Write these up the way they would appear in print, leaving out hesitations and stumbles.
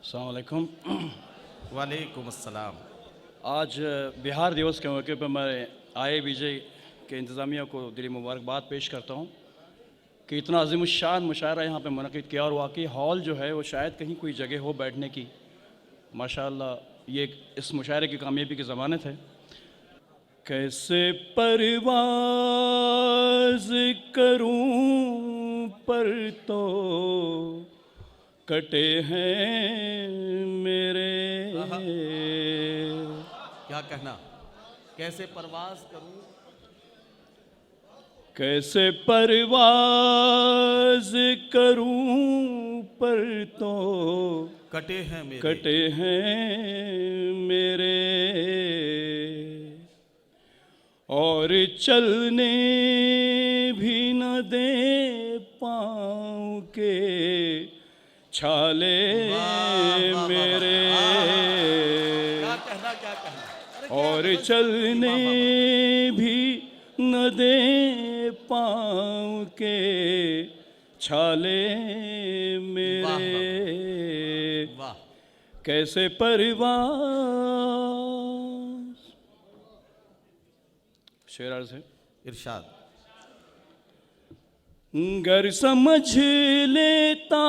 अस्सलाम वालेकुम। वालेकुम अस्सलाम। आज बिहार दिवस के मौके पर मैं IABJ के इंतज़ामिया को दिली मुबारकबाद पेश करता हूँ कि इतना अज़ीमुश्शान मुशायरा यहाँ पे मुनक़िद किया और वाकई हॉल जो है वो शायद कहीं कोई जगह हो बैठने की। माशाअल्लाह ये इस मुशायरे की कामयाबी की ज़मानत है। कैसे परवाज़ करूँ पर तो कटे हैं मेरे। क्या कहना, कैसे परवाज करूं। कैसे परवाज़ करूँ पर तो कटे हैं मेरे। कटे हैं मेरे। और चलने भी न दे पाँव के छाले मेरे। क्या कहना, क्या कहना। और चलने भी न दे पाँव के छाले मेरे। वाह। कैसे परवाज़। शेर अर्ज़ है। इरशाद। गर समझ लेता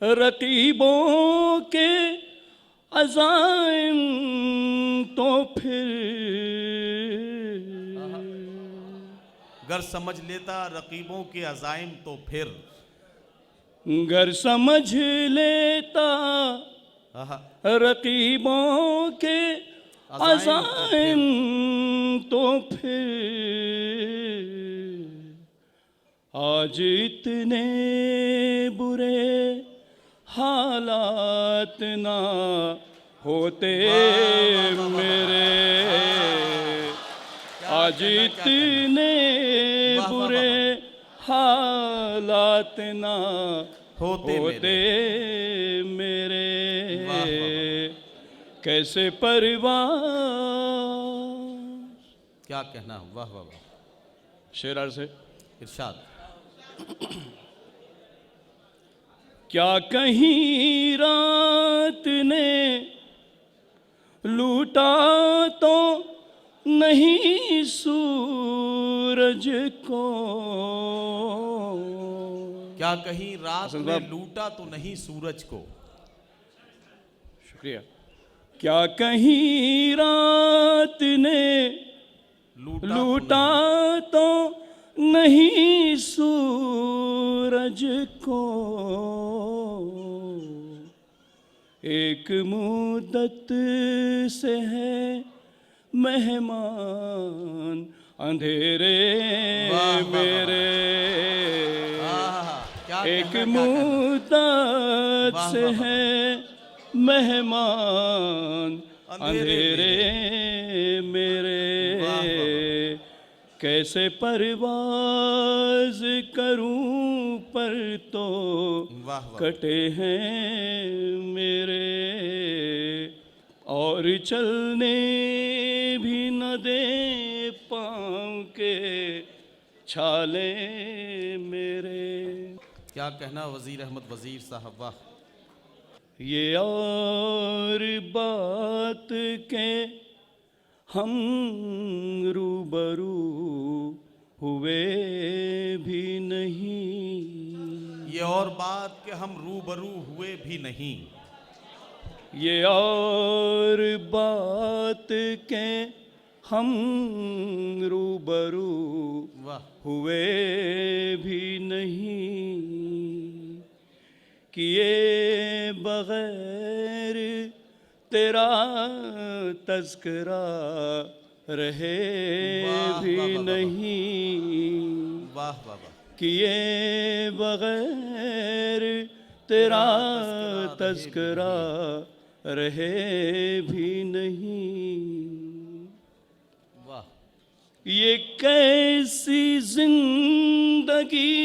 रकीबों के अज़ाइम तो फिर गर समझ लेता रकीबों के अज़ाइम तो फिर गर समझ लेता आहा, रकीबों के अज़ाइम तो फिर आज इतने बुरे हालात ना होते मेरे। आज इतने बुरे हालात ना होते मेरे। कैसे परवाज़। क्या कहना। वाह वाह वाह। शेर अर्ज़ है। इरशाद। क्या कहीं रात ने लूटा तो नहीं सूरज को। क्या कहीं रात ने लूटा तो नहीं सूरज को। शुक्रिया। क्या कहीं रात ने लूटा तो नहीं सूरज को। एक मुद्दत से है मेहमान अंधेरे मेरे। एक मुद्दत से है मेहमान अंधेरे मेरे। कैसे परवाज़ करूं पर तो कटे हैं मेरे। और चलने भी न दे पाँव के छाले मेरे। क्या कहना वज़ीर अहमद वज़ीर साहब। वाह। ये और बात के हम रूबरू हुए भी नहीं। ये और बात के हम रूबरू हुए भी नहीं। ये और बात के हम रूबरू हुए भी नहीं। किए बगैर तेरा तज़किरा रहे भी नहीं। वाह वाह वाह। किए बगैर तेरा तज़किरा रहे भी नहीं। वाह। ये कैसी जिंदगी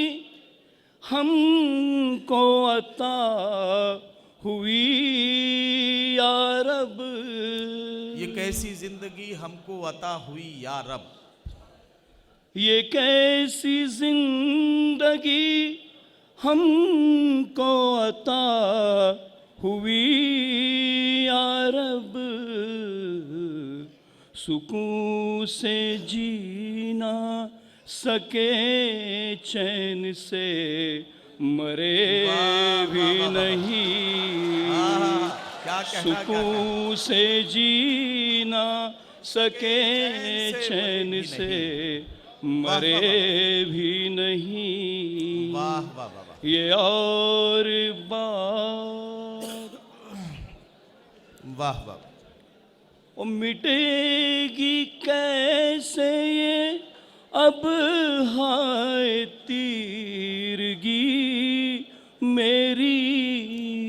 हमको अता हुई या रब। ये कैसी जिंदगी हमको अता हुई या रब। ये कैसी जिंदगी हमको अता हुई या रब, सुकून से जीना सके चैन से मरे भी नहीं। क्या कहना, सुकून से जीना सके चैन से मरे भी नहीं। वाह वाह वाह वाह, ये और बात वाह वाह, ओ मिटेगी कैसे ये अब हाय तीरगी मेरी।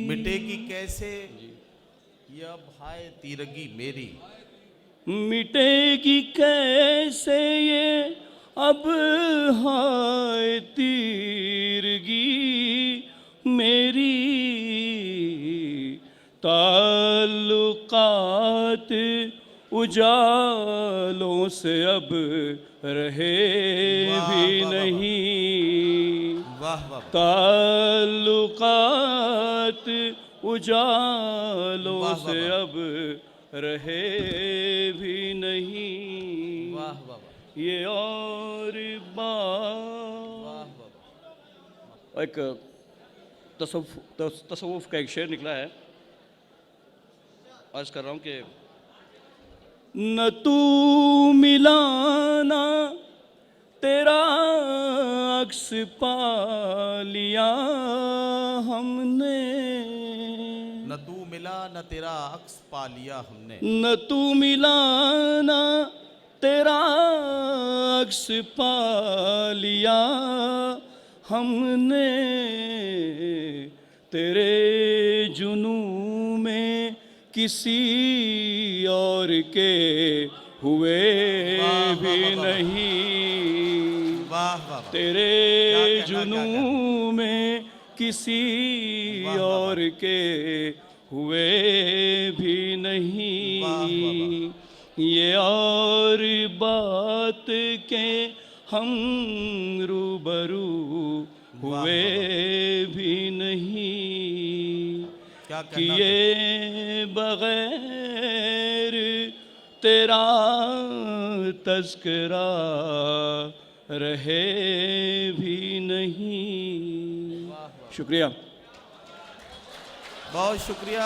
मिटेगी कैसे ये अब हाय तीरगी मेरी। मिटेगी कैसे ये अब हाय तीरगी मेरी। ताल्लुकात उजालों से अब रहे भी नहीं। वाह वाह, ताल्लुकात उजालों वाह, से वाह। अब रहे भी नहीं। वाह वाह वाह, ये और बात। एक तसव्वुफ का एक शेर निकला है, अर्ज कर रहा हूँ कि न तू मिलाना तेरा अक्स पा लिया हमने। न तू मिला न तेरा अक्स पा लिया हमने। न तू मिलाना तेरा अक्स पा लिया हमने। तेरे जुनू में किसी और के हुए वाह, भी वाह, वाह, वाह। नहीं। वाह वाह वाह, तेरे क्या कहना, क्या जुनू में किसी वाह, वाह, और के हुए भी नहीं। वाह, वाह, ये और बात के हम रूबरू वाह, हुए भी नहीं। क्या कहना, किए बगैर तेरा तज़किरा रहे भी नहीं। शुक्रिया। बहुत शुक्रिया।